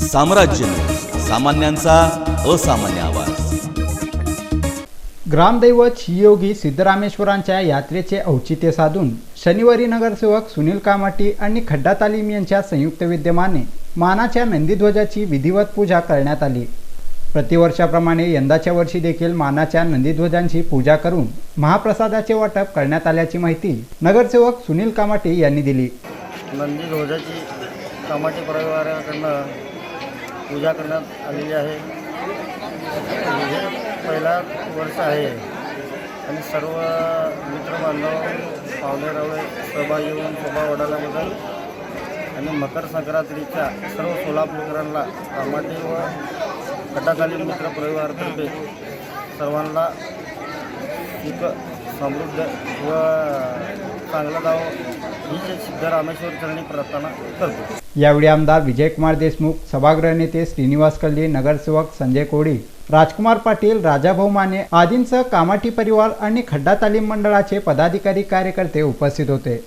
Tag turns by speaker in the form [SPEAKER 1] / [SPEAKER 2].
[SPEAKER 1] साम्राज्य न्यूज, सामान्यांचा असामान्य आवाज।
[SPEAKER 2] ग्रामदैवत श्रीयोगी सिद्धरामेश्वरांच्या यात्रेचे औचित्य साधून शनिवारी नगरसेवक सुनील कामाटी आणि खड्डा तालीम यांच्या संयुक्त विद्यमाने मानाच्या नंदीध्वजाची विधिवत पूजा करण्यात आली। प्रतिवर्षाप्रमाणे यंदाच्या वर्षी देखील मानाच्या नंदीध्वजांची पूजा करून महाप्रसादाचे वाटप करण्यात आल्याची माहिती नगरसेवक सुनील कामाटी यांनी दिली।
[SPEAKER 3] नंदीध्वजाची कामाटी परिवाराकडून पूजा करण्यात आलेली आहे। हे पहिला वर्ष आहे आणि सर्व मित्रबांधव पाहुणे रावळे सहभागी होऊन शोभा वडाल्याबद्दल आणि मकर संक्रांतीच्या सर्व सोलापूरकरांना कामाटी व खड्डा तालीम मित्र परिवारातर्फे सर्वांना सुख समृद्ध व चांगलं जावं ही सिद्धरामेश्वर चरणी प्रार्थना करतो।
[SPEAKER 2] यावेळी आमदार विजयकुमार देशमुख, सभागृह नेते श्रीनिवास कल्ली, नगरसेवक संजय कोडी, राजकुमार पाटील, राजाभाऊ माने आदींसह कामाटी परिवार आणि खड्डा तालीम मंडळाचे पदाधिकारी कार्यकर्ते उपस्थित होते।